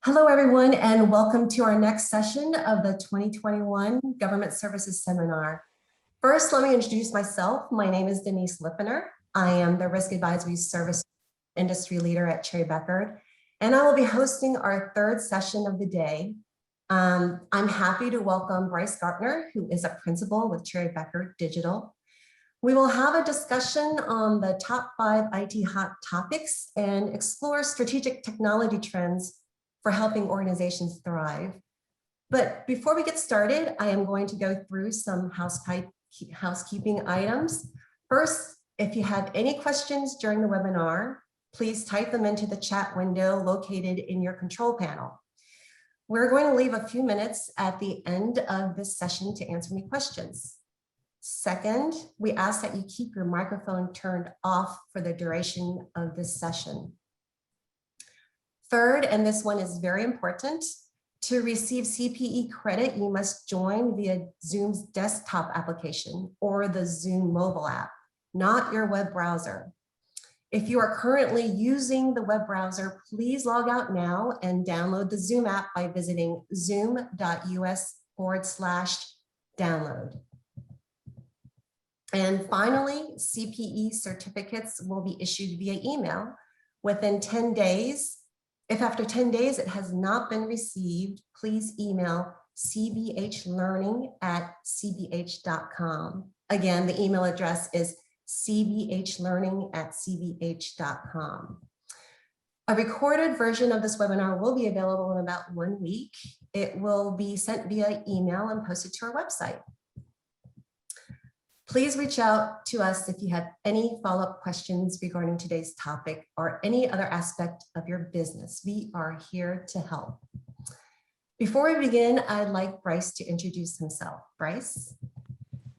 Hello, everyone, and welcome to our next session of the 2021 Government Services Seminar. First, let me introduce myself. My name is Denise Lippener. I am the Risk Advisory Service Industry Leader at Cherry Bekaert, and I will be hosting our third session of the day. I'm happy to welcome Bryce Gartner, who is a principal with Cherry Bekaert Digital. We will have a discussion on the top 5 IT hot topics and explore strategic technology trends for helping organizations thrive. But before we get started, I am going to go through some housekeeping items. First, if you have any questions during the webinar, please type them into the chat window located in your control panel. We're going to leave a few minutes at the end of this session to answer any questions. Second, we ask that you keep your microphone turned off for the duration of this session. Third, and this one is very important, to receive CPE credit, you must join via Zoom's desktop application or the Zoom mobile app, not your web browser. If you are currently using the web browser, please log out now and download the Zoom app by visiting zoom.us/download. And finally, CPE certificates will be issued via email within 10 days. If after 10 days it has not been received, please email cbhlearning@cbh.com. Again, the email address is cbhlearning@cbh.com. A recorded version of this webinar will be available in about 1 week. It will be sent via email and posted to our website. Please reach out to us if you have any follow-up questions regarding today's topic or any other aspect of your business. We are here to help. Before we begin, I'd like Bryce to introduce himself. Bryce?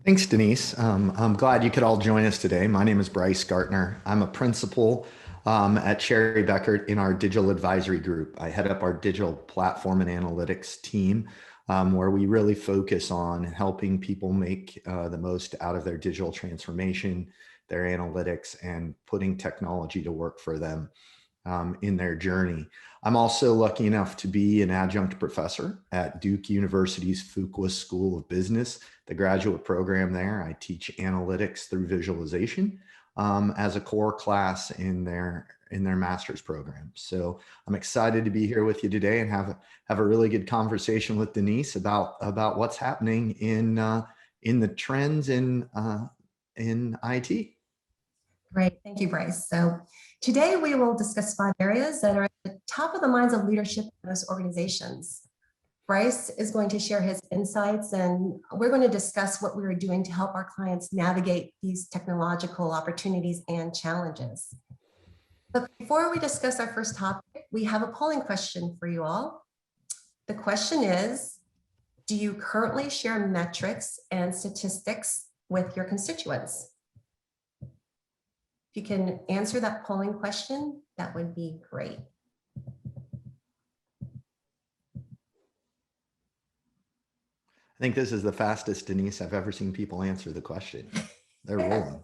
Thanks, Denise. I'm glad you could all join us today. My name is Bryce Gartner. I'm a principal at Cherry Bekaert in our digital advisory group. I head up our digital platform and analytics team, where we really focus on helping people make the most out of their digital transformation, their analytics, and putting technology to work for them in their journey. I'm also lucky enough to be an adjunct professor at Duke University's Fuqua School of Business, the graduate program there. I teach analytics through visualization as a core class in their master's program. So I'm excited to be here with you today and have a really good conversation with Denise about what's happening in the trends in IT. Great, thank you, Bryce. So today we will discuss 5 areas that are at the top of the minds of leadership in most organizations. Bryce is going to share his insights, and we're going to discuss what we are doing to help our clients navigate these technological opportunities and challenges. But before we discuss our first topic, we have a polling question for you all. The question is, do you currently share metrics and statistics with your constituents? If you can answer that polling question, that would be great. I think this is the fastest, Denise, I've ever seen people answer the question. They're rolling.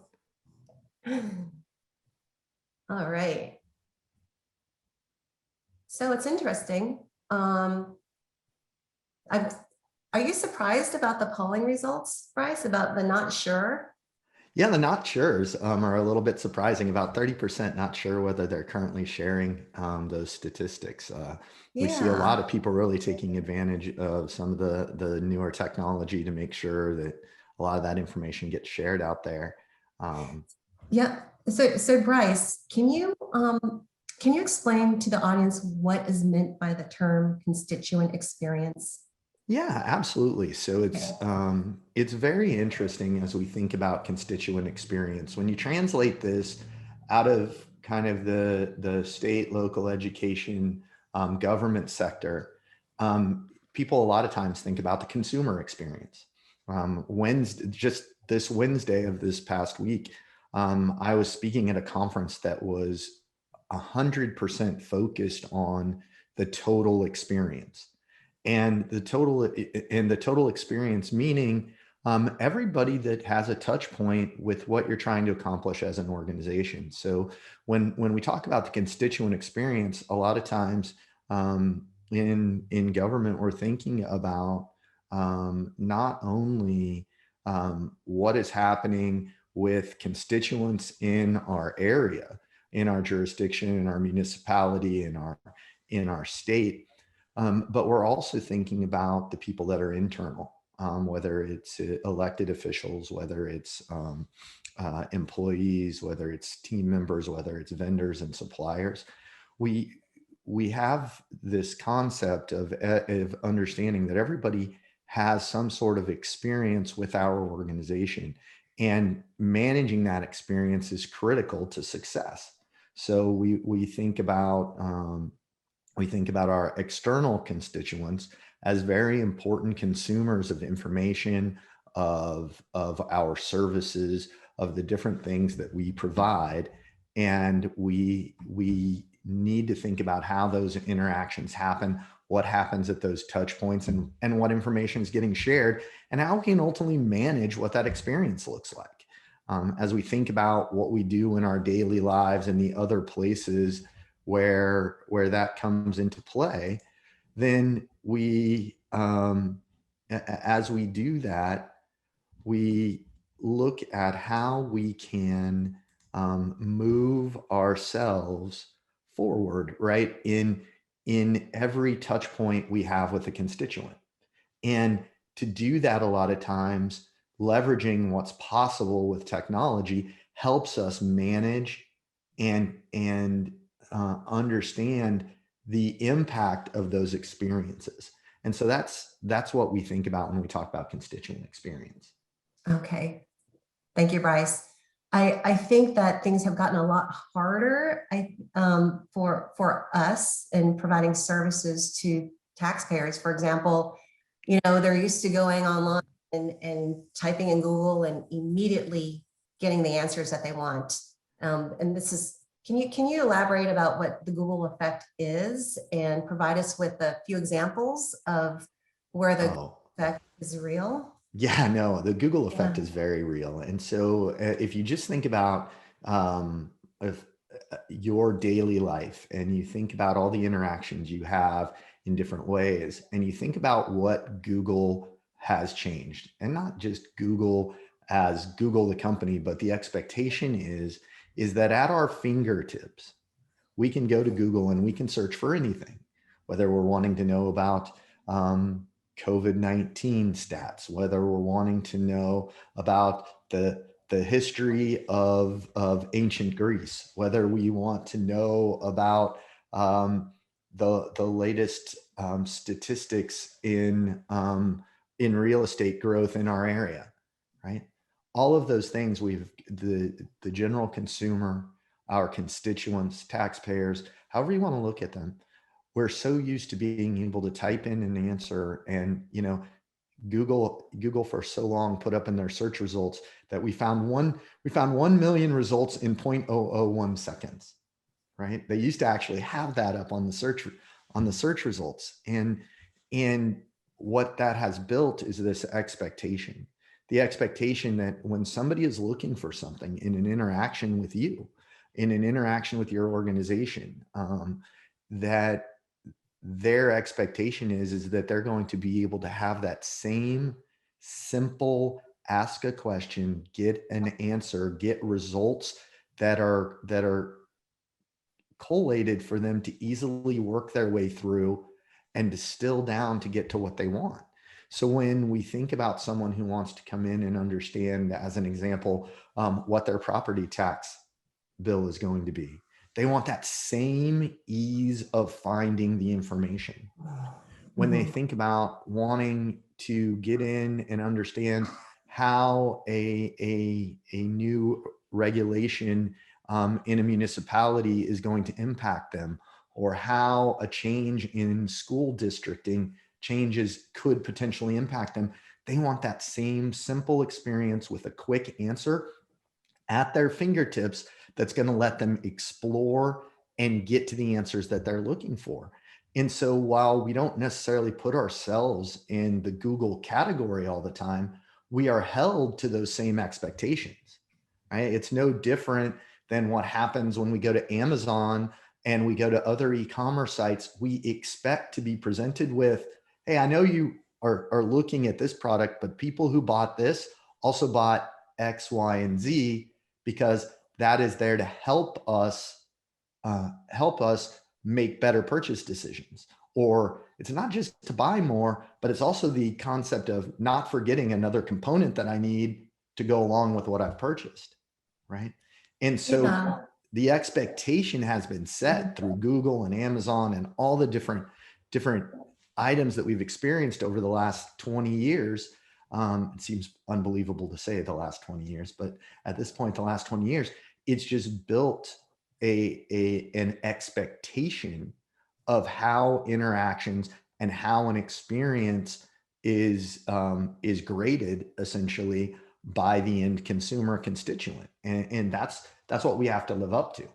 All right. So it's interesting. Are you surprised about the polling results, Bryce, about the not sure? Yeah, the not sures are a little bit surprising. About 30% not sure whether they're currently sharing those statistics. We see a lot of people really taking advantage of some of the newer technology to make sure that a lot of that information gets shared out there. Yeah. So Bryce, can you explain to the audience what is meant by the term constituent experience? Yeah, absolutely. So it's very interesting as we think about constituent experience. When you translate this out of kind of the state, local education, government sector, people a lot of times think about the consumer experience. Just this Wednesday of this past week, I was speaking at a conference that was 100% focused on the total experience. And the total experience, meaning everybody that has a touch point with what you're trying to accomplish as an organization. So when we talk about the constituent experience, a lot of times in government, we're thinking about not only what is happening with constituents in our area, in our jurisdiction, in our municipality, in our state, but we're also thinking about the people that are internal, whether it's elected officials, whether it's employees, whether it's team members, whether it's vendors and suppliers. We have this concept of understanding that everybody has some sort of experience with our organization, and managing that experience is critical to success. So we think about our external constituents as very important consumers of information, of our services, of the different things that we provide. And we need to think about how those interactions happen, what happens at those touch points, and what information is getting shared, and how we can ultimately manage what that experience looks like. As we think about what we do in our daily lives and the other places where that comes into play, then as we do that, we look at how we can move ourselves forward, right, in every touch point we have with a constituent. And to do that, a lot of times, leveraging what's possible with technology helps us manage and understand the impact of those experiences. And so that's what we think about when we talk about constituent experience. Okay. Thank you, Bryce. I think that things have gotten a lot harder for us in providing services to taxpayers. For example, they're used to going online and typing in Google and immediately getting the answers that they want. And this is, can you elaborate about what the Google effect is and provide us with a few examples of where the effect is real? Yeah, no, the Google effect is very real. And so if you just think about your daily life, and you think about all the interactions you have in different ways, and you think about what Google has changed, and not just Google as Google the company, but the expectation is that at our fingertips, we can go to Google and we can search for anything, whether we're wanting to know about COVID-19 stats, whether we're wanting to know about the history of ancient Greece, whether we want to know about the latest statistics in real estate growth in our area, right? All of those things, the general consumer, our constituents, taxpayers, however you want to look at them, we're so used to being able to type in an answer. And Google for so long put up in their search results that we found 1 million results in 0.001 seconds, right? They used to actually have that up on the search results. And what that has built is this expectation, the expectation that when somebody is looking for something in an interaction with you, in an interaction with your organization, that their expectation is that they're going to be able to have that same simple ask a question, get an answer, get results that are collated for them to easily work their way through and distill down to get to what they want. So when we think about someone who wants to come in and understand, as an example, what their property tax bill is going to be, they want that same ease of finding the information. When they think about wanting to get in and understand how a new regulation in a municipality is going to impact them, or how a change in school districting changes could potentially impact them, they want that same simple experience with a quick answer at their fingertips that's going to let them explore and get to the answers that they're looking for. And so while we don't necessarily put ourselves in the Google category all the time, we are held to those same expectations, right? It's no different than what happens when we go to Amazon and we go to other e-commerce sites, we expect to be presented with, hey, I know you are looking at this product, but people who bought this also bought X, Y, and Z, because that is there to help us make better purchase decisions. Or it's not just to buy more, but it's also the concept of not forgetting another component that I need to go along with what I've purchased, right? And so Yeah. the expectation has been set through Google and Amazon and all the different items that we've experienced over the last 20 years. It seems unbelievable to say the last 20 years, but at this point, the last 20 years, it's just built an expectation of how interactions and how an experience is graded essentially by the end consumer constituent, and that's what we have to live up to.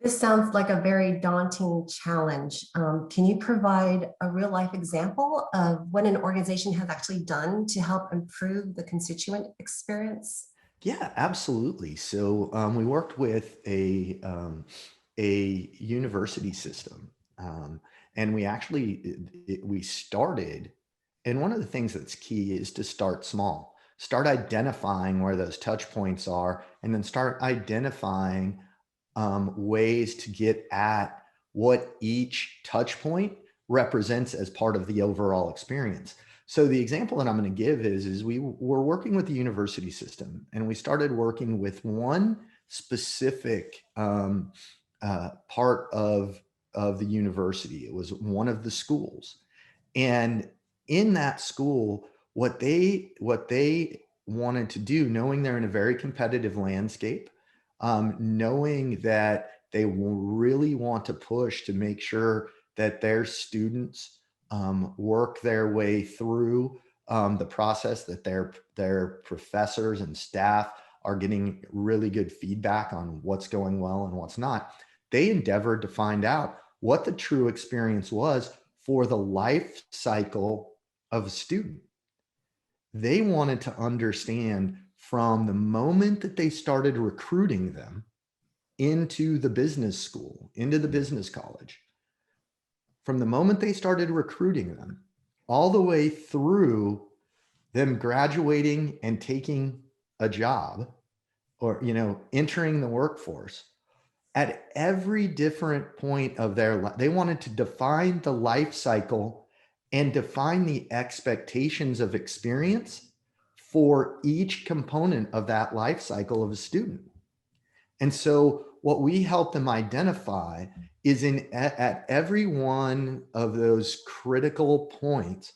This sounds like a very daunting challenge. Can you provide a real life example of what an organization has actually done to help improve the constituent experience? Yeah, absolutely. So we worked with a university system, and we actually we started. And one of the things that's key is to start small. Start identifying where those touch points are, and then start identifying ways to get at what each touch point represents as part of the overall experience. So the example that I'm going to give is we were working with the university system, and we started working with one specific part of the university. It was one of the schools, and in that school, what they wanted to do, knowing they're in a very competitive landscape, knowing that they really want to push to make sure that their students work their way through the process, that their professors and staff are getting really good feedback on what's going well and what's not. They endeavored to find out what the true experience was for the life cycle of a student. They wanted to understand from the moment that they started recruiting them into the business school, into the business college, from the moment they started recruiting them all the way through them graduating and taking a job, or entering the workforce. At every different point of their life, they wanted to define the life cycle and define the expectations of experience for each component of that life cycle of a student. And so what we help them identify is at every one of those critical points,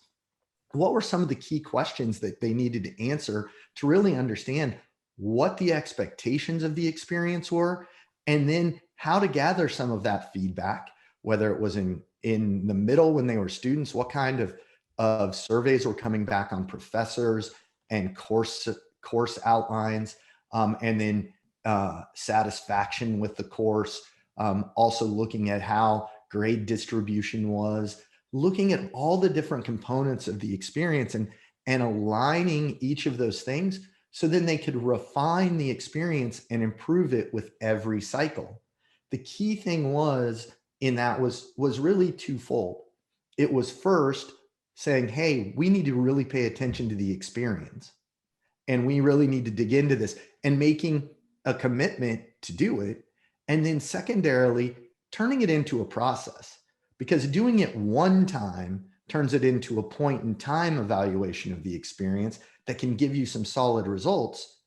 what were some of the key questions that they needed to answer to really understand what the expectations of the experience were, and then how to gather some of that feedback, whether it was in the middle when they were students, what kind of surveys were coming back on professors and course outlines, and then satisfaction with the course, also looking at how grade distribution was, looking at all the different components of the experience and aligning each of those things, so then they could refine the experience and improve it with every cycle. The key thing was really twofold. It was first saying, hey, we need to really pay attention to the experience, and we really need to dig into this, and making a commitment to do it. And then secondarily, turning it into a process, because doing it one time turns it into a point in time evaluation of the experience that can give you some solid results.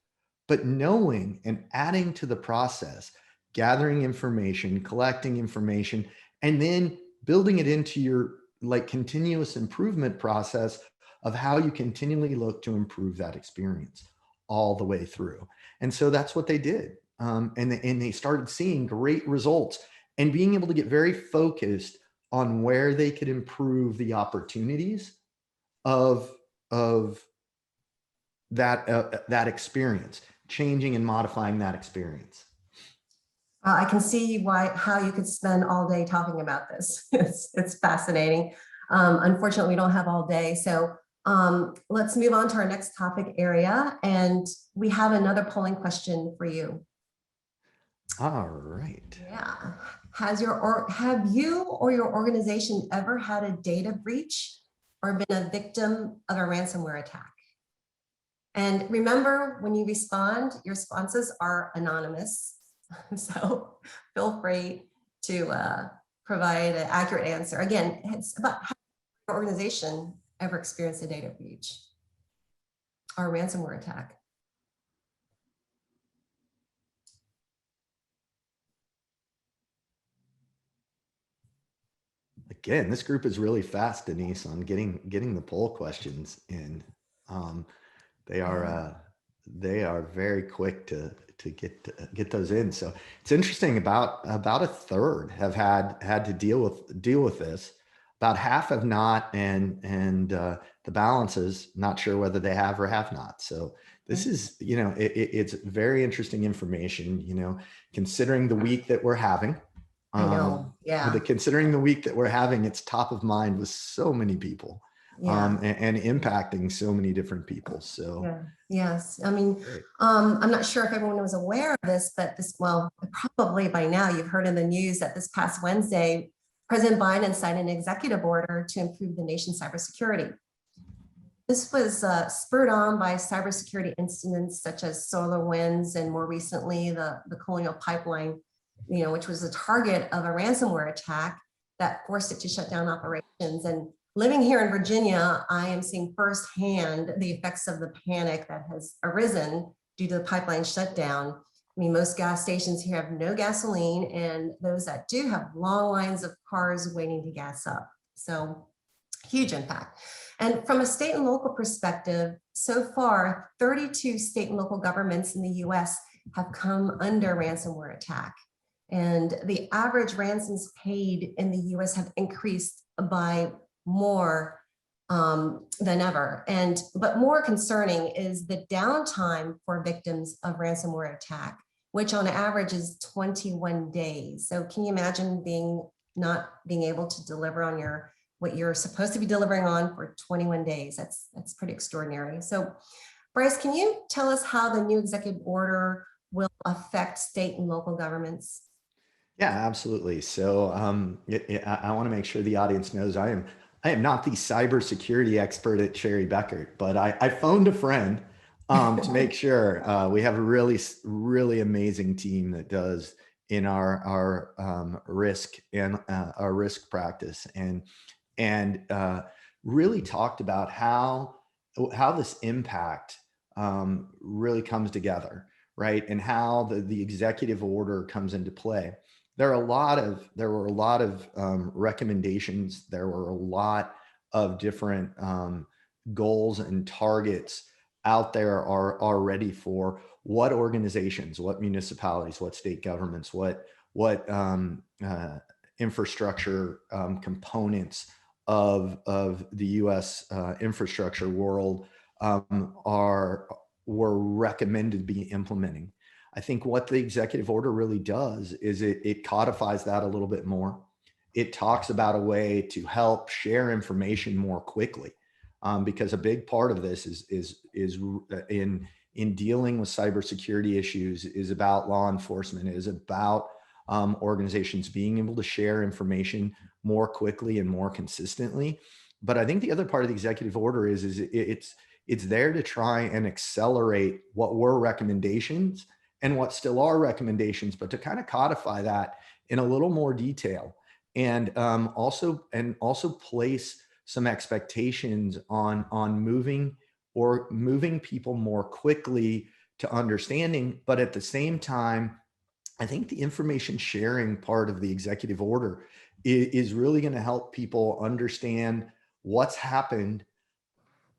But knowing and adding to the process, gathering information, collecting information, and then building it into your continuous improvement process of how you continually look to improve that experience all the way through. And so that's what they did. And they started seeing great results and being able to get very focused on where they could improve the opportunities of that experience, changing and modifying that experience. I can see how you could spend all day talking about this. It's fascinating. Unfortunately, we don't have all day. So let's move on to our next topic area. And we have another polling question for you. All right. Yeah. Have you or your organization ever had a data breach or been a victim of a ransomware attack? And remember, when you respond, your responses are anonymous. So feel free to provide an accurate answer. Again, it's about how your organization ever experienced a data breach or a ransomware attack. Again, this group is really fast, Denise, on getting the poll questions in. Um, they are very quick to get those in. So it's interesting. About a third have had to deal with this. About half have not, and the balance is not sure whether they have or have not. So this is, it's very interesting information. Considering the week that we're having. I know. Yeah. Considering the week that we're having, it's top of mind with so many people, Yeah. and impacting so many different people. So Yeah. Yes. I mean, great. I'm not sure if everyone was aware of this, but probably by now you've heard in the news that this past Wednesday, President Biden signed an executive order to improve the nation's cybersecurity. This was spurred on by cybersecurity incidents such as SolarWinds and more recently the Colonial Pipeline, which was the target of a ransomware attack that forced it to shut down operations. And living here in Virginia, I am seeing firsthand the effects of the panic that has arisen due to the pipeline shutdown. I mean, most gas stations here have no gasoline, and those that do have long lines of cars waiting to gas up. So huge impact. And from a state and local perspective, so far, 32 state and local governments in the US have come under ransomware attack. And the average ransoms paid in the US have increased by more than ever. But more concerning is the downtime for victims of ransomware attack, which on average is 21 days. So can you imagine not being able to deliver on what you're supposed to be delivering on for 21 days? That's pretty extraordinary. So Bryce, can you tell us how the new executive order will affect state and local governments? Yeah, absolutely. So I want to make sure the audience knows I am not the cybersecurity expert at Cherry Beckert, but I phoned a friend to make sure. We have a really amazing team that does in our risk and our risk practice, and really talked about how this impact really comes together, right? And how the executive order comes into play. There were a lot of recommendations. There were a lot of different goals and targets out there already for what organizations, what municipalities, what state governments, what infrastructure components of the U.S. Infrastructure world were recommended to be implementing. I think what the executive order really does is it codifies that a little bit more. It talks about a way to help share information more quickly, because a big part of this is in dealing with cybersecurity issues is about law enforcement, is about organizations being able to share information more quickly and more consistently. But I think the other part of the executive order is it's there to try and accelerate what were recommendations and what still are recommendations, but to kind of codify that in a little more detail, and also place some expectations on moving people more quickly to understanding. But at the same time, I think the information sharing part of the executive order is really going to help people understand what's happened,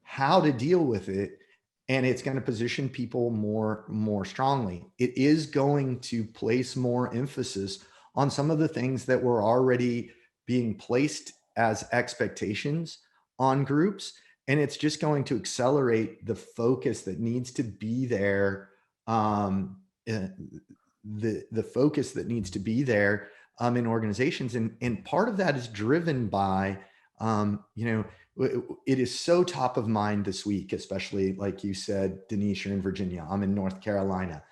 how to deal with it, and it's going to position people more strongly. It is going to place more emphasis on some of the things that were already being placed as expectations on groups, and it's just going to accelerate the focus that needs to be there. The focus that needs to be there in organizations, and part of that is driven by it is so top of mind this week, especially like you said, Denise, you're in Virginia, I'm in North Carolina.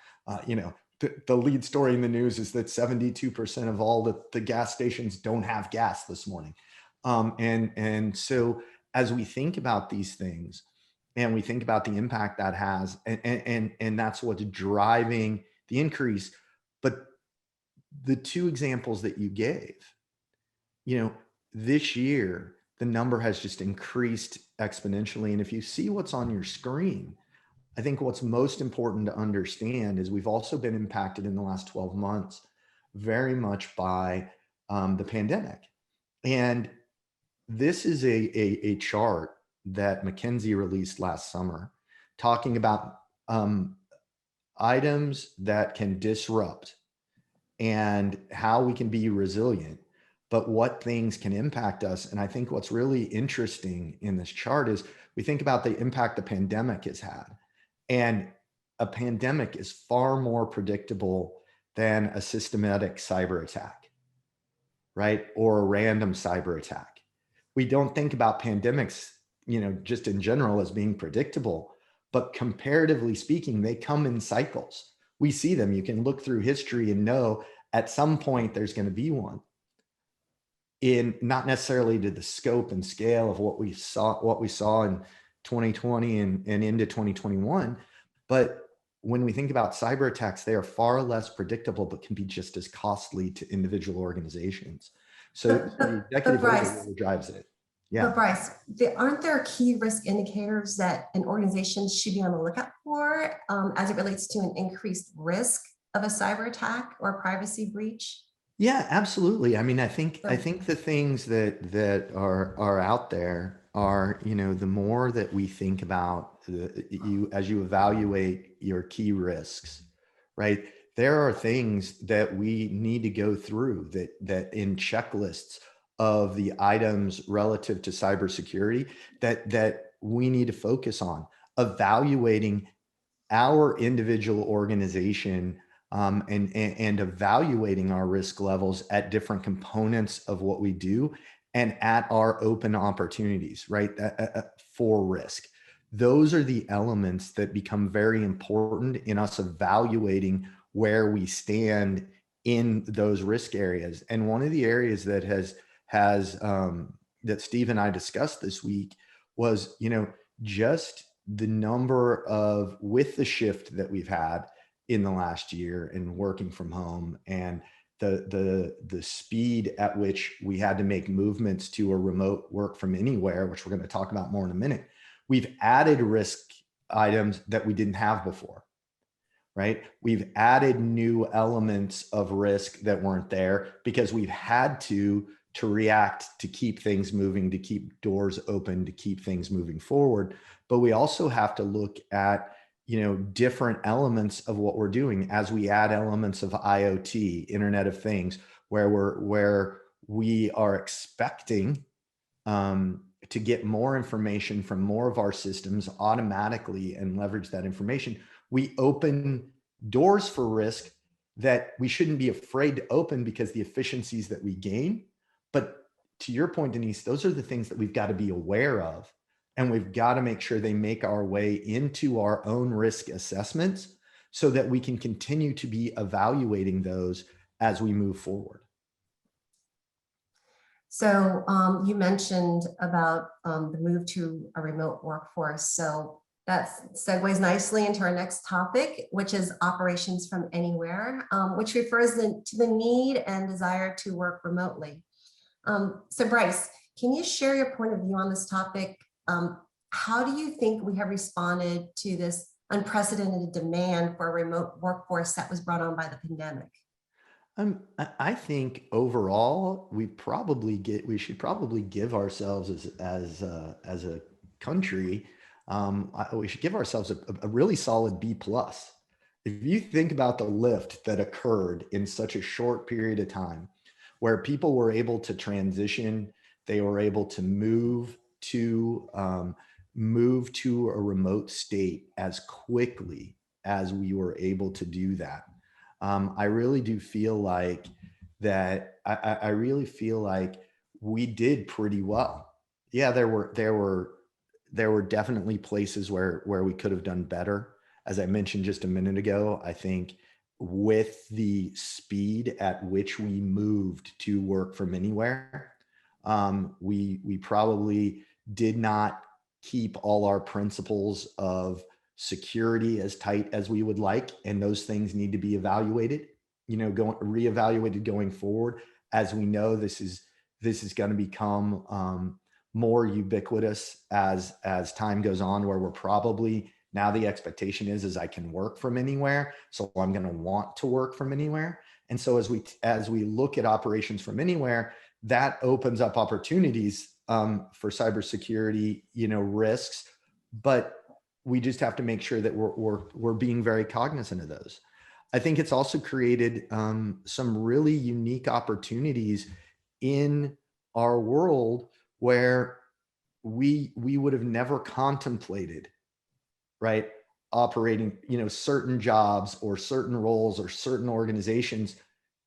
the lead story in the news is that 72% of all the gas stations don't have gas this morning. And so as we think about these things and we think about the impact that has, and that's what's driving the increase. But the two examples that you gave, this year, the number has just increased exponentially. And if you see what's on your screen, I think what's most important to understand is we've also been impacted in the last 12 months very much by the pandemic. And this is a chart that McKinsey released last summer talking about items that can disrupt and how we can be resilient, but what things can impact us. And I think what's really interesting in this chart is we think about the impact the pandemic has had. And a pandemic is far more predictable than a systematic cyber attack, right? Or a random cyber attack. We don't think about pandemics, just in general as being predictable, but comparatively speaking, they come in cycles. We see them. You can look through history and know at some point there's going to be one. In not necessarily to the scope and scale of what we saw in 2020 and into 2021, but when we think about cyber attacks, they are far less predictable, but can be just as costly to individual organizations. So the executive order really drives it. Yeah. But Bryce, aren't there key risk indicators that an organization should be on the lookout for as it relates to an increased risk of a cyber attack or a privacy breach? Yeah, absolutely. I mean, I think the things that are out there are, the more that we think about as you evaluate your key risks, right? There are things that we need to go through that in checklists of the items relative to cybersecurity that we need to focus on, evaluating our individual organization and evaluating our risk levels at different components of what we do and at our open opportunities, right? For risk. Those are the elements that become very important in us evaluating where we stand in those risk areas. And one of the areas that that Steve and I discussed this week was, just the number of, with the shift that we've had in the last year and working from home and the speed at which we had to make movements to a remote work from anywhere, which we're going to talk about more in a minute, we've added risk items that we didn't have before, right? We've added new elements of risk that weren't there because we've had to react, to keep things moving, to keep doors open, to keep things moving forward. But we also have to look at different elements of what we're doing as we add elements of IoT, Internet of Things, where we are expecting to get more information from more of our systems automatically and leverage that information. We open doors for risk that we shouldn't be afraid to open because the efficiencies that we gain. But to your point, Denise, those are the things that we've got to be aware of. And we've got to make sure they make our way into our own risk assessments so that we can continue to be evaluating those as we move forward. So you mentioned about the move to a remote workforce. So that segues nicely into our next topic, which is operations from anywhere, which refers to the need and desire to work remotely. So Bryce, can you share your point of view on this topic? How do you think we have responded to this unprecedented demand for a remote workforce that was brought on by the pandemic? I think overall, we should probably give ourselves as a country, we should give ourselves a really solid B+. If you think about the lift that occurred in such a short period of time, where people were able to transition, they were able to move to a remote state as quickly as we were able to do that. I really do feel like that. I really feel like we did pretty well. Yeah, there were definitely places where we could have done better. As I mentioned just a minute ago, I think with the speed at which we moved to work from anywhere, we probably did not keep all our principles of security as tight as we would like, and those things need to be evaluated, reevaluated going forward, as we know this is going to become more ubiquitous as time goes on, where we're probably, now the expectation is I can work from anywhere, so I'm going to want to work from anywhere. And so as we look at operations from anywhere, that opens up opportunities for cybersecurity, risks, but we just have to make sure that we're being very cognizant of those. I think it's also created some really unique opportunities in our world where we would have never contemplated, right, operating, certain jobs or certain roles or certain organizations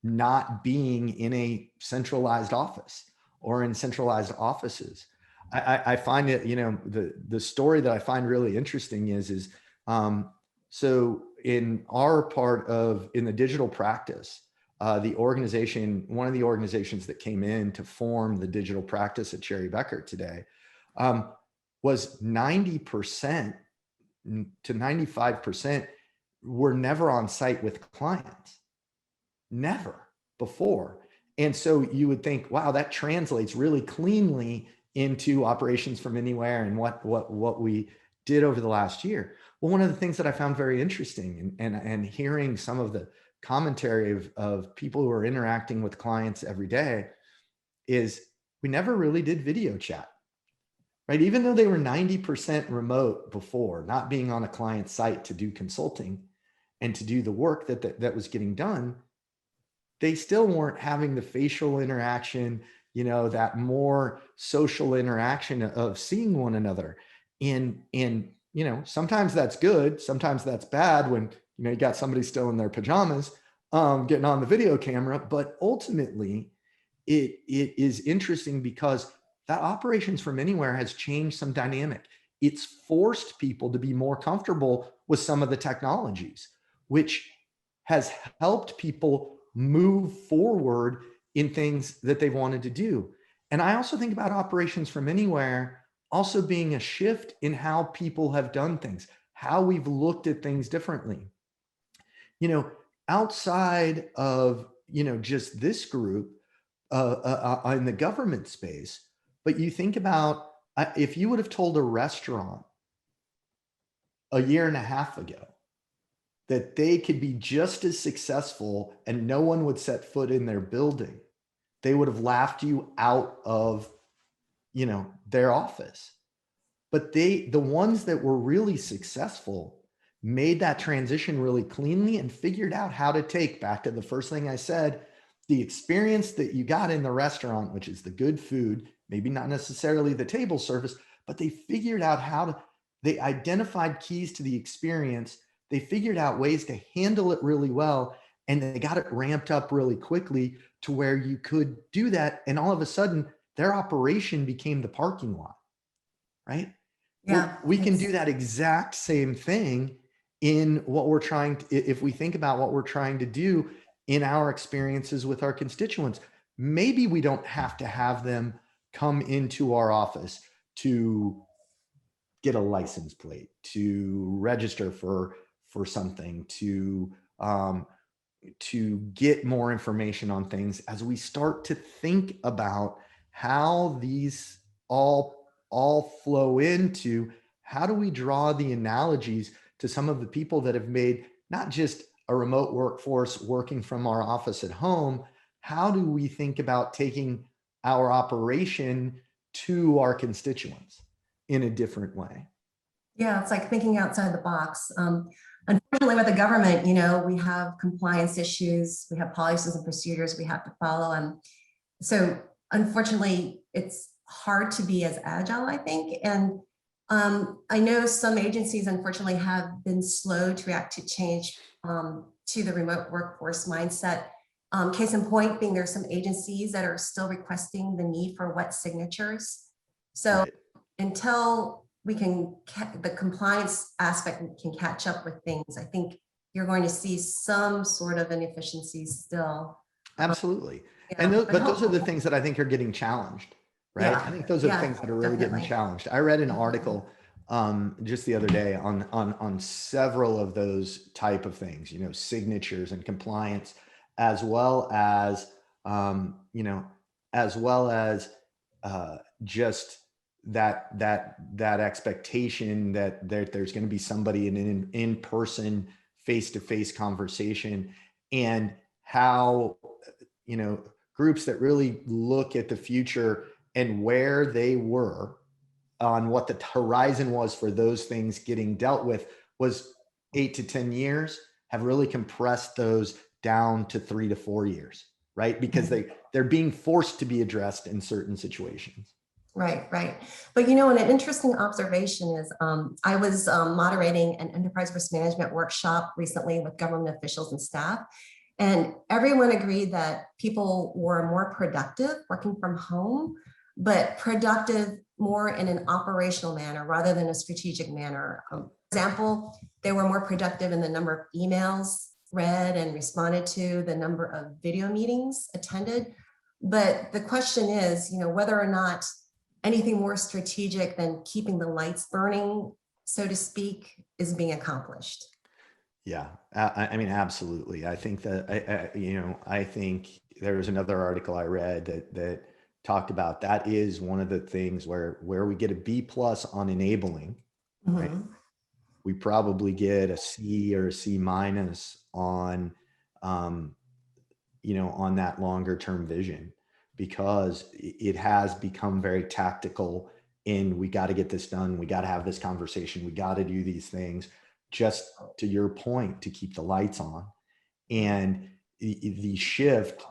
not being in a centralized office or in centralized offices. I find it, the story that I find really interesting is so in our part in the digital practice, the organization, one of the organizations that came in to form the digital practice at Cherry Beckert today, was 90% to 95% were never on site with clients, never before. And so you would think, wow, that translates really cleanly into operations from anywhere and what we did over the last year. Well, one of the things that I found very interesting and hearing some of the commentary of people who are interacting with clients every day is we never really did video chat, right? Even though they were 90% remote before, not being on a client site to do consulting and to do the work that was getting done, they still weren't having the facial interaction, that more social interaction of seeing one another. And sometimes that's good, sometimes that's bad when, you got somebody still in their pajamas, getting on the video camera. But ultimately, it is interesting because that operations from anywhere has changed some dynamic. It's forced people to be more comfortable with some of the technologies, which has helped people move forward in things that they've wanted to do. And I also think about operations from anywhere also being a shift in how people have done things, how we've looked at things differently. Outside of, just this group in the government space, but you think about if you would have told a restaurant a year and a half ago that they could be just as successful and no one would set foot in their building, they would have laughed you out of, their office. But the ones that were really successful made that transition really cleanly and figured out how to take, back to the first thing I said, the experience that you got in the restaurant, which is the good food, maybe not necessarily the table service, but they figured out they identified keys to the experience. They figured out ways to handle it really well, and they got it ramped up really quickly to where you could do that. And all of a sudden, their operation became the parking lot, right? Yeah, we can do that exact same thing in what we're trying to, if we think about what we're trying to do in our experiences with our constituents. Maybe we don't have to have them come into our office to get a license plate, to register for something, to get more information on things, as we start to think about how these all flow into how do we draw the analogies to some of the people that have made not just a remote workforce working from our office at home. How do we think about taking our operation to our constituents in a different way? Yeah, it's like thinking outside the box. Unfortunately, with the government, we have compliance issues, we have policies and procedures we have to follow. And so unfortunately, it's hard to be as agile, I think. And I know some agencies, unfortunately, have been slow to react to change to the remote workforce mindset. Case in point being there's some agencies that are still requesting the need for wet signatures. So Right. Until we can, the compliance aspect can catch up with things, I think you're going to see some sort of inefficiencies still. Absolutely. Yeah, And those, but but those are the hopefully, things that I think are getting challenged, right? yeah, I think those are the yeah, things that are really getting definitely. challenged. I read an article just the other day on several of those type of things, you know, signatures and compliance, as well as you know, as well as just that expectation that there's going to be somebody in an in-person face-to-face conversation, and how, you know, groups that really look at the future and where they were on what the horizon was for those things getting dealt with was 8 to 10 years, have really compressed those down to 3 to 4 years, right? Because they're being forced to be addressed in certain situations. Right, right. But you know, and an interesting observation is I was moderating an enterprise risk management workshop recently with government officials and staff, and everyone agreed that people were more productive working from home, but productive more in an operational manner rather than a strategic manner. For example, they were more productive in the number of emails read and responded to, the number of video meetings attended. But the question is, you know, whether or not anything more strategic than keeping the lights burning, so to speak, is being accomplished. Yeah, I mean, absolutely. I think that you know, I think there was another article I read that talked about that is one of the things where we get a B plus on enabling, right? Mhm. We probably get a C or a C minus on, you know, on that longer term vision, because it has become very tactical in, we got to get this done. We got to have this conversation. We got to do these things, just to your point, to keep the lights on. And the shift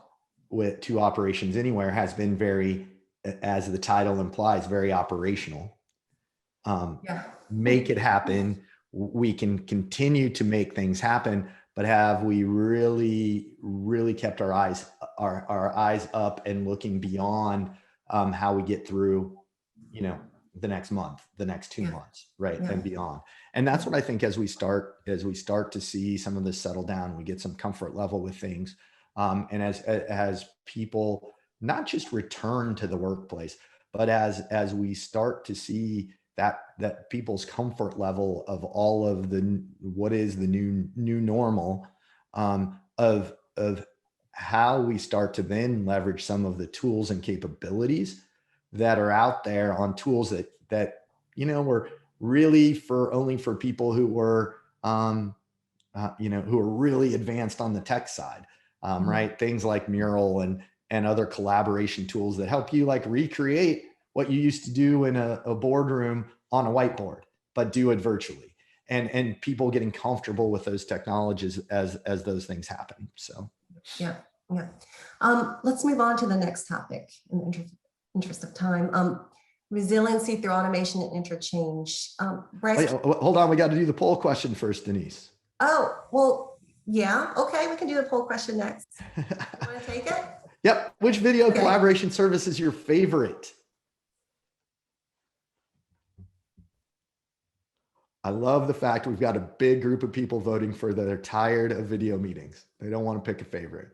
with to operations anywhere has been very, as the title implies, very operational. Yeah. Make it happen. We can continue to make things happen, but have we really kept our eyes up and looking beyond how we get through, you know, the next month, the next 2 months, right, Yeah. and beyond. And that's what I think, as we start to see some of this settle down, we get some comfort level with things, and as people not just return to the workplace, but as we start to see that people's comfort level of all of the, what is the new normal, of how we start to then leverage some of the tools and capabilities that are out there, on tools that you know, were really only for people who were you know, who are really advanced on the tech side, right? Things like Mural and other collaboration tools that help you like recreate what you used to do in a boardroom on a whiteboard, but do it virtually. And people getting comfortable with those technologies as those things happen. So Yeah, yeah. Let's move on to the next topic in the interest of time. Resiliency through automation and interchange. Bryce. wait, hold on, we got to do the poll question first, Denise. Oh, well, yeah. Okay, we can do the poll question next. You want to take it? Yep. Which video Okay. collaboration service is your favorite? I love the fact we've got a big group of people voting for that are tired of video meetings. They don't want to pick a favorite.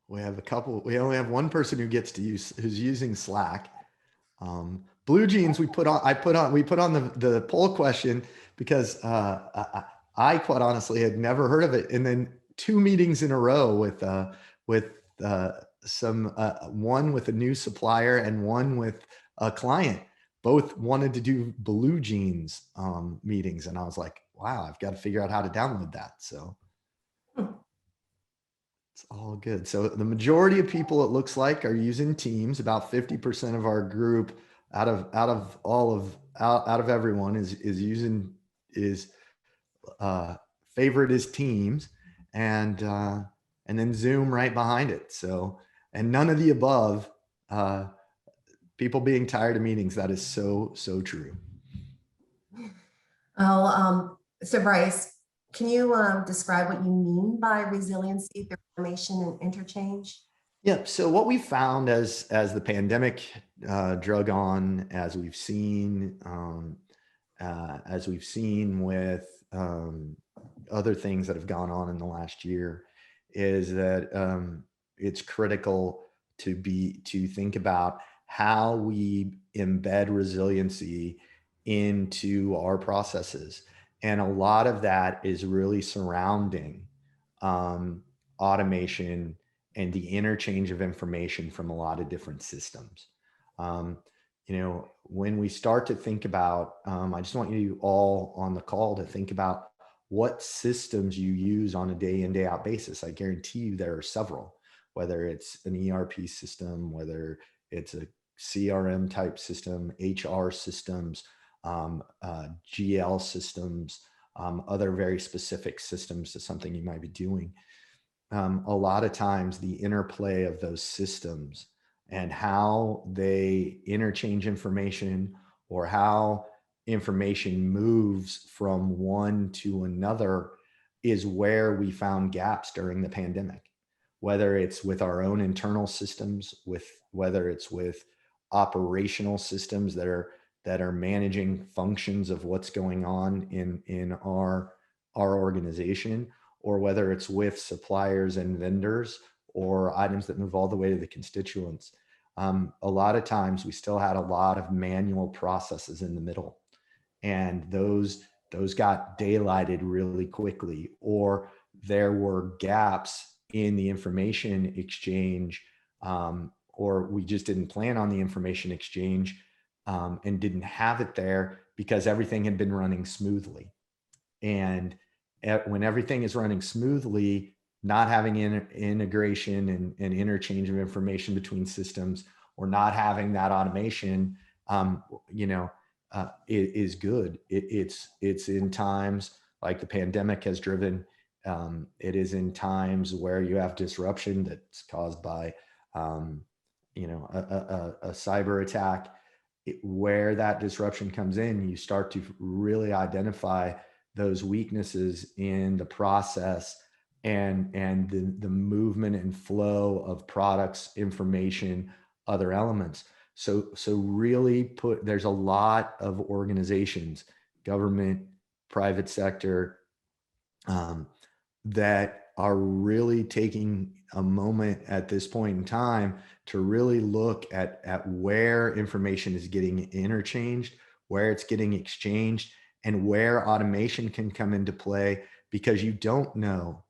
We have a couple. We only have one person who gets to use, who's using Slack. Blue Jeans, we put on the poll question because I quite honestly had never heard of it, and then 2 meetings in a row with some one with a new supplier and one with a client, both wanted to do Blue Jeans meetings, and I was like, wow, I've got to figure out how to download that. So it's all good. So the majority of people, it looks like, are using Teams. About 50% of our group, out of everyone, is using, favorite is Teams, and then Zoom right behind it. So, and none of the above. People being tired of meetings. That is so true. Oh, so Bryce, can you describe what you mean by resiliency through automation and interchange? Yeah. So what we found as the pandemic drug on, as we've seen with other things that have gone on in the last year, is that it's critical to think about how we embed resiliency into our processes, and a lot of that is really surrounding um, automation and the interchange of information from a lot of different systems. Um, when we start to think about, I just want you all on the call to think about what systems you use on a day in, day out basis. I guarantee you there are several, whether it's an ERP system, whether it's a CRM type system, HR systems, GL systems, other very specific systems to something you might be doing. A lot of times the interplay of those systems and how they interchange information, or how information moves from one to another, is where we found gaps during the pandemic, whether it's with our own internal systems, whether it's with operational systems that are managing functions of what's going on in our organization, or whether it's with suppliers and vendors, or items that move all the way to the constituents. A lot of times we still had a lot of manual processes in the middle, and those got daylighted really quickly, or there were gaps in the information exchange, or we just didn't plan on the information exchange, and didn't have it there because everything had been running smoothly. And when everything is running smoothly, not having integration and interchange of information between systems, or not having that automation, um, you know, is good. It's in times like the pandemic has driven. It is in times where you have disruption that's caused by, um, a cyber attack. Where that disruption comes in, you start to really identify those weaknesses in the process, and the movement and flow of products, information, other elements. So really there's a lot of organizations, government, private sector, um, that are really taking a moment at this point in time to really look at where information is getting interchanged, where it's getting exchanged, and where automation can come into play, because you don't know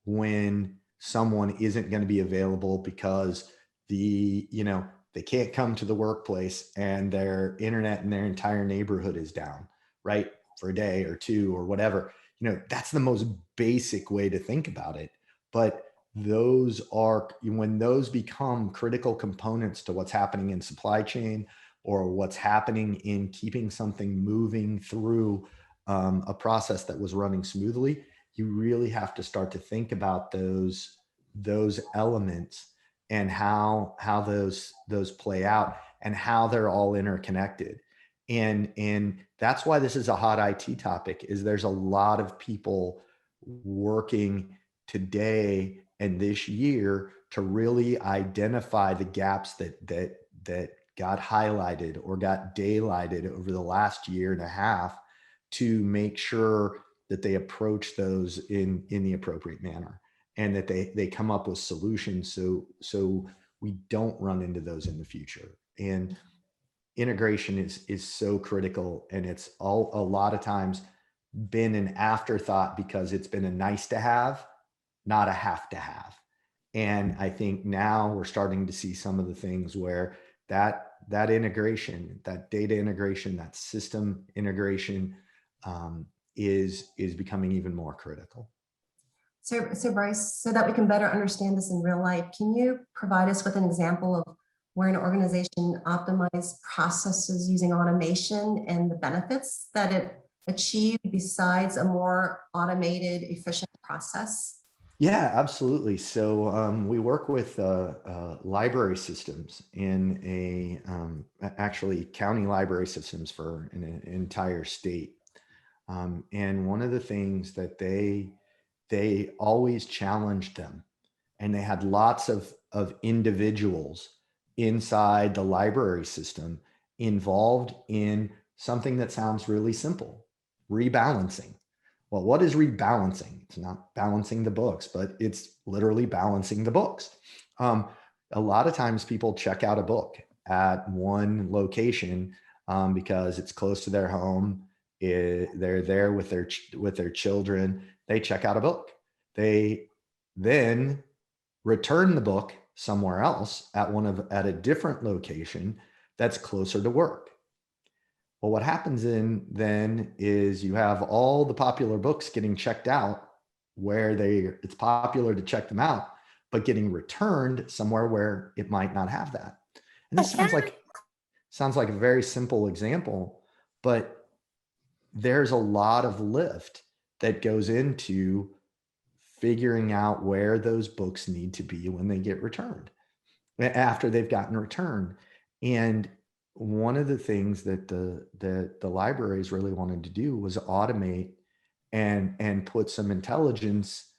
when someone isn't going to be available because they can't come to the workplace and their internet in their entire neighborhood is down, right, for a day or two or whatever. That's the most basic way to think about it. But when those become critical components to what's happening in supply chain, or what's happening in keeping something moving through a process that was running smoothly, you really have to start to think about those elements, and how those play out, and how they're all interconnected. And that's why this is a hot IT topic, is there's a lot of people working today and this year to really identify the gaps that got highlighted or got daylighted over the last year and a half, to make sure that they approach those in the appropriate manner, and that they come up with solutions, so we don't run into those in the future. And integration is so critical, and it's all a lot of times been an afterthought because it's been a nice to have, not a have to have. And I think now we're starting to see some of the things where that integration, that data integration, that system integration, is becoming even more critical. So Bryce, so that we can better understand this in real life, can you provide us with an example of where an organization optimized processes using automation and the benefits that it achieved besides a more automated, efficient process? Yeah, absolutely. So we work with library systems actually county library systems for an entire state. And one of the things that they always challenged them, and they had lots of of individuals inside the library system involved in something that sounds really simple: rebalancing. Well, what is rebalancing? It's not balancing the books, but it's literally balancing the books. A lot of times people check out a book at one location because it's close to their home. They're there with their children. They check out a book. They then return the book somewhere else at a different location that's closer to work. Well, what happens then is you have all the popular books getting checked out where it's popular to check them out, but getting returned somewhere where it might not have that. And this sounds like a very simple example, but there's a lot of lift that goes into figuring out where those books need to be when they get returned, after they've gotten returned. And one of the things that the libraries really wanted to do was automate and put some intelligence,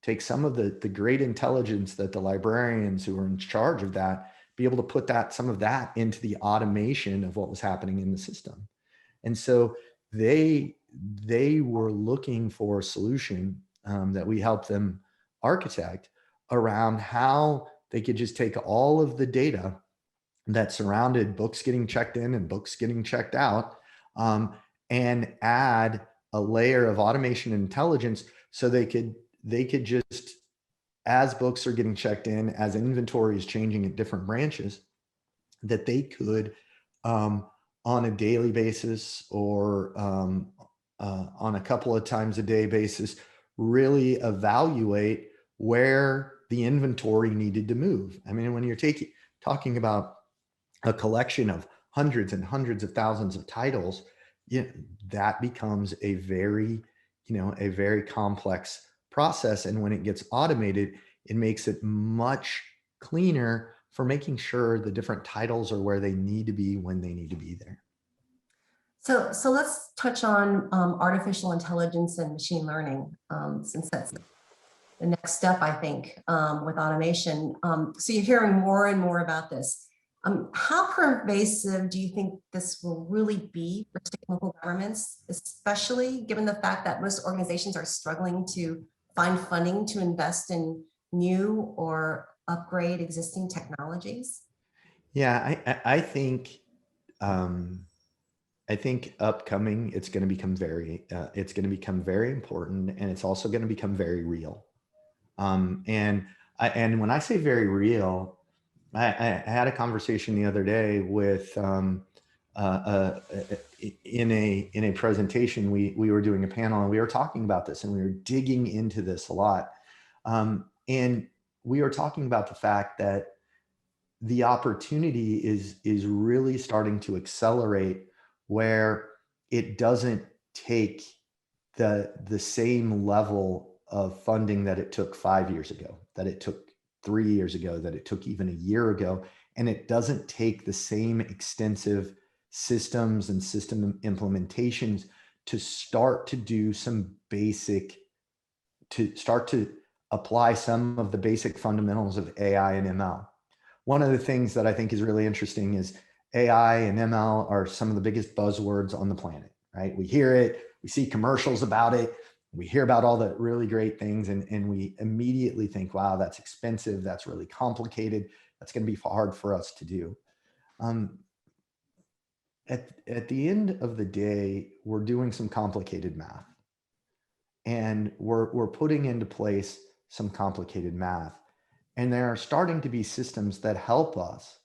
take some of the great intelligence that the librarians who are in charge of that, be able to put some of that into the automation of what was happening in the system. And so they were looking for a solution that we helped them architect around how they could just take all of the data that surrounded books getting checked in and books getting checked out, and add a layer of automation and intelligence so they could just, as books are getting checked in, as inventory is changing at different branches, that they could, on a daily basis or on a couple of times a day basis, really evaluate where the inventory needed to move. I mean, when you're talking about a collection of hundreds and hundreds of thousands of titles, that becomes a very complex process. And when it gets automated, it makes it much cleaner for making sure the different titles are where they need to be when they need to be there. So let's touch on artificial intelligence and machine learning, since that's the next step, I think, with automation. So you're hearing more and more about this. How pervasive do you think this will really be for state and local governments, especially given the fact that most organizations are struggling to find funding to invest in new or upgrade existing technologies? Yeah, I think upcoming, it's going to become very important, and it's also going to become very real. And when I say very real, I had a conversation the other day with in a presentation. We were doing a panel and we were talking about this, and we were digging into this a lot. And we were talking about the fact that the opportunity is really starting to accelerate, where it doesn't take the same level of funding that it took 5 years ago, that it took 3 years ago, that it took even a year ago. And it doesn't take the same extensive systems and system implementations to start to do start to apply some of the basic fundamentals of AI and ML. One of the things that I think is really interesting is AI and ML are some of the biggest buzzwords on the planet, right? We hear it, we see commercials about it, we hear about all the really great things, and we immediately think, wow, that's expensive, that's really complicated, that's going to be hard for us to do. At the end of the day, we're doing some complicated math, and we're putting into place some complicated math. And there are starting to be systems that help us,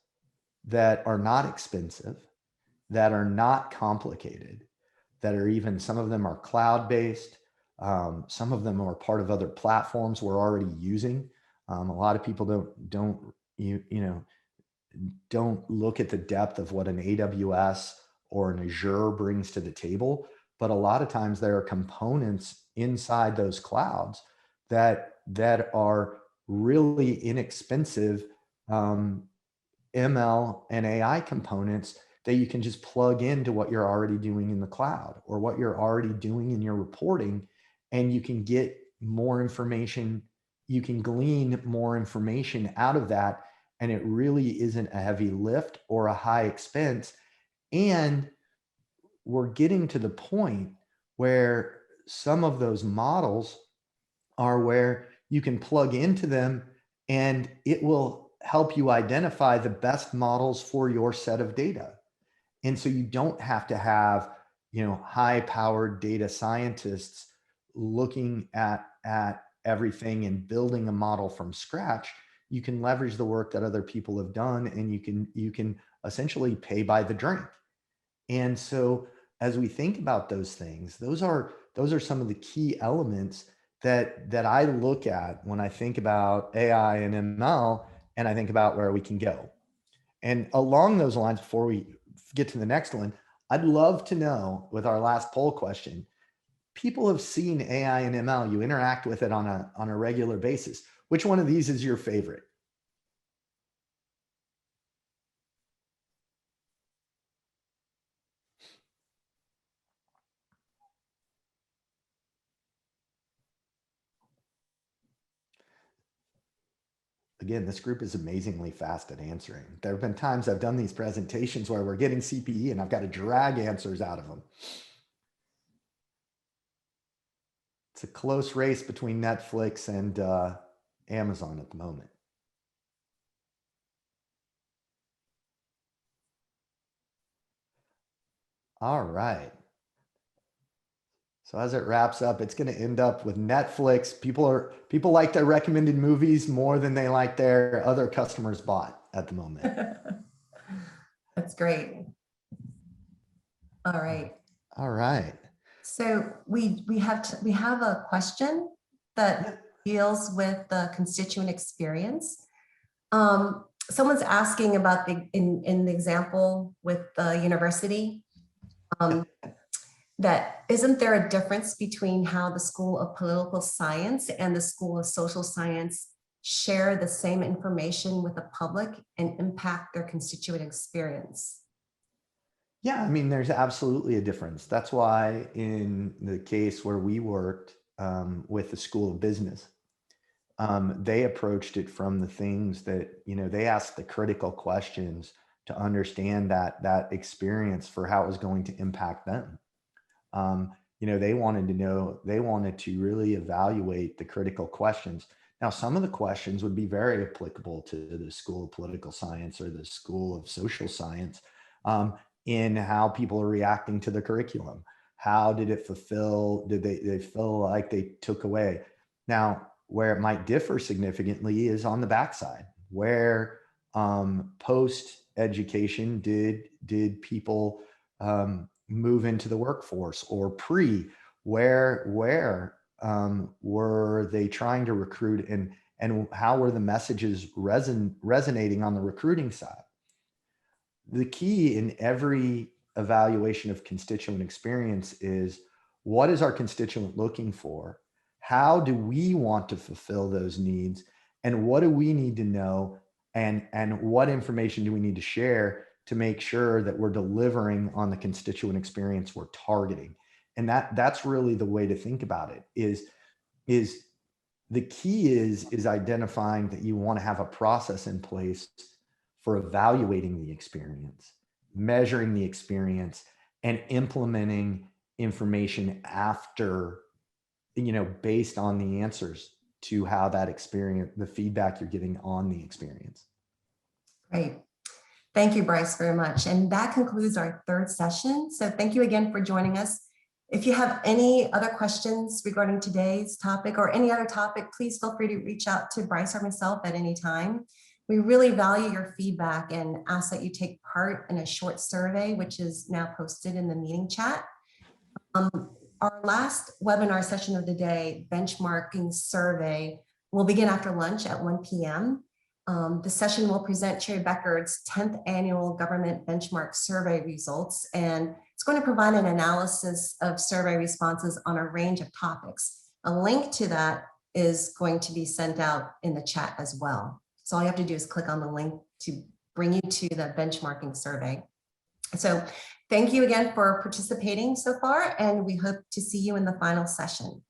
that are not expensive, that are not complicated, that are even, some of them are cloud-based. Some of them are part of other platforms we're already using. A lot of people don't look at the depth of what an AWS or an Azure brings to the table. But a lot of times there are components inside those clouds that are really inexpensive ML and AI components that you can just plug into what you're already doing in the cloud, or what you're already doing in your reporting, and you can get more information you can glean more information out of that, and it really isn't a heavy lift or a high expense. And we're getting to the point where some of those models are where you can plug into them and it will help you identify the best models for your set of data. And so you don't have to have, high powered data scientists looking at everything and building a model from scratch. You can leverage the work that other people have done, and you can essentially pay by the drink. And so as we think about those things, those are some of the key elements that I look at when I think about AI and ML, and I think about where we can go. And along those lines, before we get to the next one, I'd love to know, with our last poll question, people have seen AI and ML, you interact with it on a regular basis. Which one of these is your favorite? Again, this group is amazingly fast at answering. There have been times I've done these presentations where we're getting CPE and I've got to drag answers out of them. It's a close race between Netflix and Amazon at the moment. All right. So as it wraps up, it's going to end up with Netflix. People like their recommended movies more than they like their other customers bought at the moment. That's great. All right. All right. So we have a question that deals with the constituent experience. Someone's asking about in the example with the university, that isn't there a difference between how the School of Political Science and the School of Social Science share the same information with the public and impact their constituent experience? Yeah, I mean, there's absolutely a difference. That's why in the case where we worked with the School of Business, they approached it from the things that, they asked the critical questions to understand that experience for how it was going to impact them. They wanted to really evaluate the critical questions. Now, some of the questions would be very applicable to the School of Political Science or the School of Social Science, in how people are reacting to the curriculum. How did it fulfill? Did they feel like they took away? Now, where it might differ significantly is on the backside, where post education did people move into the workforce, or where were they trying to recruit, and how were the messages resonating on the recruiting side? The key in every evaluation of constituent experience is, what is our constituent looking for? How do we want to fulfill those needs? And what do we need to know? And what information do we need to share to make sure that we're delivering on the constituent experience we're targeting? And that's really the way to think about it, is the key is identifying that you want to have a process in place for evaluating the experience, measuring the experience, and implementing information after, based on the answers to how that experience, the feedback you're getting on the experience. Great. Thank you, Bryce, very much. And that concludes our third session. So thank you again for joining us. If you have any other questions regarding today's topic or any other topic, please feel free to reach out to Bryce or myself at any time. We really value your feedback and ask that you take part in a short survey, which is now posted in the meeting chat. Our last webinar session of the day, benchmarking survey, will begin after lunch at 1 p.m. The session will present Cherry Bekaert's 10th annual government benchmark survey results, and it's going to provide an analysis of survey responses on a range of topics. A link to that is going to be sent out in the chat as well. So all you have to do is click on the link to bring you to the benchmarking survey. So thank you again for participating so far, and we hope to see you in the final session.